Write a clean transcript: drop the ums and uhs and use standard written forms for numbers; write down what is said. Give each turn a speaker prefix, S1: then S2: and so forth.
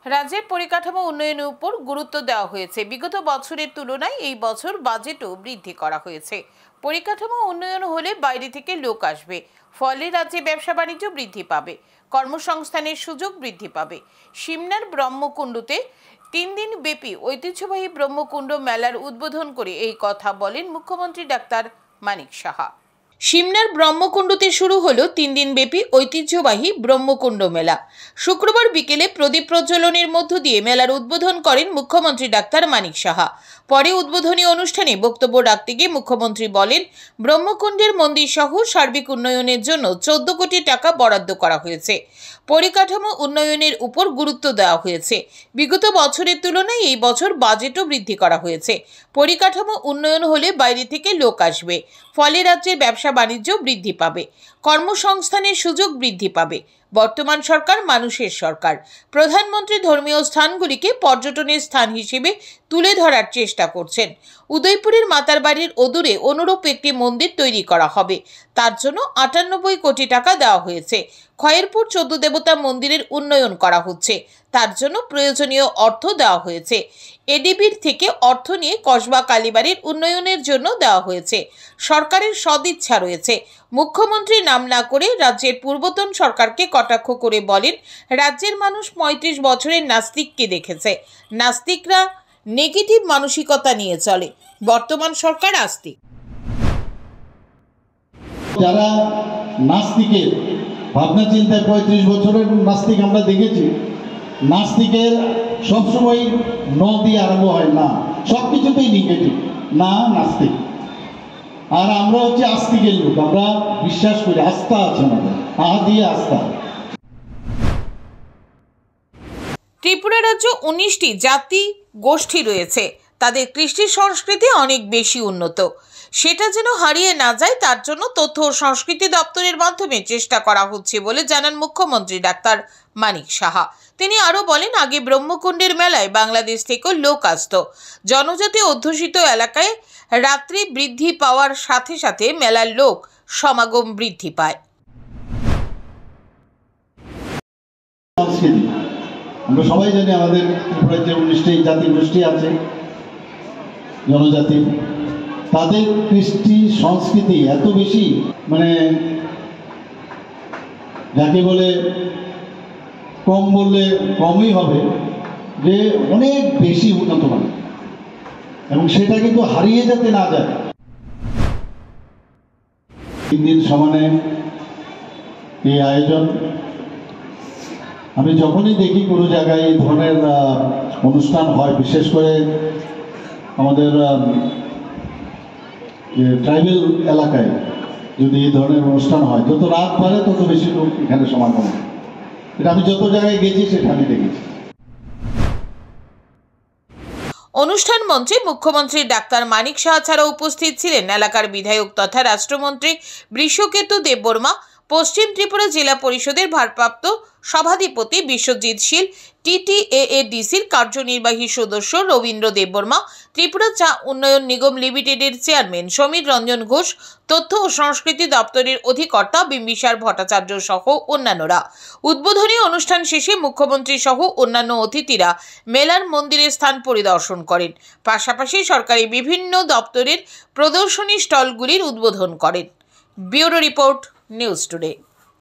S1: রাজ্যের পরিকাঠামো উন্নয়নের উপর গুরুত্ব দেওয়া হয়েছে। বিগত বছরের তুলনায় এই বছর বাজেটও বৃদ্ধি করা হয়েছে। পরিকাঠামো উন্নয়ন হলে বাইরে থেকে লোক আসবে, ফলে রাজ্যে ব্যবসা বাণিজ্য বৃদ্ধি পাবে, কর্মসংস্থানের সুযোগ বৃদ্ধি পাবে। সিমনার ব্রহ্মকুণ্ডতে 3 দিন ব্যাপী ঐতিহ্যবাহী ব্রহ্মকুণ্ড মেলার উদ্বোধন করে এই কথা বলেন মুখ্যমন্ত্রী ডাক্তার মানিক সাহা। সিমনার ব্রহ্মকুণ্ডতে শুরু হলো 3 দিন ব্যাপী ঐতিহ্যবাহী ব্রহ্মকুণ্ড মেলা। শুক্রবার বিকেলে প্রদীপ প্রজ্বলনের মধ্য দিয়ে মেলার উদ্বোধন করেন মুখ্যমন্ত্রী ডাক্তার মানিক সাহা। পরে উদ্বোধনী অনুষ্ঠানে বক্তব্য রাখতে গিয়ে মুখ্যমন্ত্রী বলেন, ব্রহ্মকুণ্ডের মন্দির সহ সার্বিক উন্নয়নের জন্য 14 কোটি টাকা বরাদ্দ করা হয়েছে। পরিকাঠামো উন্নয়নের উপর গুরুত্ব দেওয়া হয়েছে। বিগত বছরের তুলনায় এই বছর বাজেটও বৃদ্ধি করা হয়েছে। পরিকাঠামো উন্নয়ন হলে বাইরে থেকে লোক আসবে, ফলে রাজ্যের ব্যবসা বাণিজ্য বৃদ্ধি পাবে, কর্মসংস্থানের সুযোগ বৃদ্ধি পাবে। বর্তমান সরকার মানুষের সরকার। প্রধানমন্ত্রী ধর্মীয় স্থানগুলিকে পর্যটনের স্থান হিসেবে তুলে ধরার চেষ্টা করছেন। উদয়পুরের মাতার বাড়ির অদূরে অনুরূপ একটি মন্দির তৈরি করা হবে। তার জন্য 98 কোটি টাকা দেওয়া হয়েছে। খয়েরপুর 14 দেবতা মন্দিরের উন্নয়ন করা হচ্ছে, তার জন্য প্রয়োজনীয় অর্থ দেওয়া হয়েছে। এডিবির থেকে অর্থ নিয়ে কসবা কালীবাড়ির উন্নয়নের জন্য দেওয়া হয়েছে। সরকারের সদিচ্ছা রয়েছে। মুখ্যমন্ত্রী নাম না করে রাজ্যের পূর্বতন সরকারকে কটাক্ষ করে বলেন, রাজ্যের মানুষ 35 বছরের নাস্তিককে দেখেছে। নাস্তিকরা নেগেটিভ মানসিকতা নিয়ে চলে, বর্তমান সরকার আস্তিক।
S2: যারা নাস্তিকের ভাবনা চিন্তায় 35 বছরের নাস্তিক আমরা দেখেছি, নাস্তিকের সবসময় ন দিয়ে আরম্ভ হয় না, সব কিছুতেই নেগেটিভ, না নাস্তিক। আর আমরা হচ্ছে আস্তিকের লোক, আমরা বিশ্বাস করি, আস্থা আছে আমাদের, আহা দিয়ে আস্থা।
S1: ত্রিপুরা রাজ্য 19টি জাতি গোষ্ঠী রয়েছে। তাদের কৃষ্টি সংস্কৃতি অনেক বেশি উন্নত। সেটা যেন হারিয়ে না যায়, তার জন্য তথ্য ও সংস্কৃতি দপ্তরের মাধ্যমে চেষ্টা করা হচ্ছে বলে জানান মুখ্যমন্ত্রী ডাক্তার মানিক সাহা। তিনি আরও বলেন, আগে ব্রহ্মকুণ্ডের মেলায় বাংলাদেশ থেকেও লোক আসত। জনজাতি অধ্যুষিত এলাকায় রাত্রি বৃদ্ধি পাওয়ার সাথে সাথে মেলার লোক সমাগম বৃদ্ধি পায়।
S2: আমরা সবাই জানি আমাদের ত্রিপুরায় যে 19টি জাতি গোষ্ঠী আছে, জনজাতি, তাদের কৃষ্টি সংস্কৃতি এত বেশি, মানে যাকে বলে কম বললে কমই হবে, যে অনেক বেশি উন্নত মানের, এবং সেটা কিন্তু হারিয়ে যেতে না যায়। 3 দিন সমানে এই আয়োজন, আমি যখনই দেখি কোনো জায়গায় এই ধরনের অনুষ্ঠান হয়, বিশেষ করে আমাদের ট্রাইবেল এলাকায় যদি এই ধরনের অনুষ্ঠান হয়, যত রাত বাড়ে তত বেশি লোক এখানে সমাগম হয়। এটা আমি যত জায়গায় গেছি সেখানে দেখেছি।
S1: অনুষ্ঠান মঞ্চে মুখ্যমন্ত্রী ডাক্তার মানিক সাহা ছাড়া উপস্থিত ছিলেন এলাকার বিধায়ক তথা রাষ্ট্রমন্ত্রী বৃষকেতু দেববর্মা, পশ্চিম ত্রিপুরা জেলা পরিষদের ভারপ্রাপ্ত সভাধিপতি বিশ্বজিৎ শীল, TTAADCর কার্যনির্বাহী সদস্য রবীন্দ্র দেববর্মা, ত্রিপুরা চা উন্নয়ন নিগম লিমিটেডের চেয়ারম্যান সমীর রঞ্জন ঘোষ, তথ্য ও সংস্কৃতি দপ্তরের অধিকর্তা বিম্বিসার ভট্টাচার্য সহ অন্যান্যরা। উদ্বোধনী অনুষ্ঠান শেষে মুখ্যমন্ত্রী সহ অন্যান্য অতিথিরা মেলার মন্দিরের স্থান পরিদর্শন করেন। পাশাপাশি সরকারি বিভিন্ন দপ্তরের প্রদর্শনী স্টলগুলির উদ্বোধন করেন। Bureau report, news today.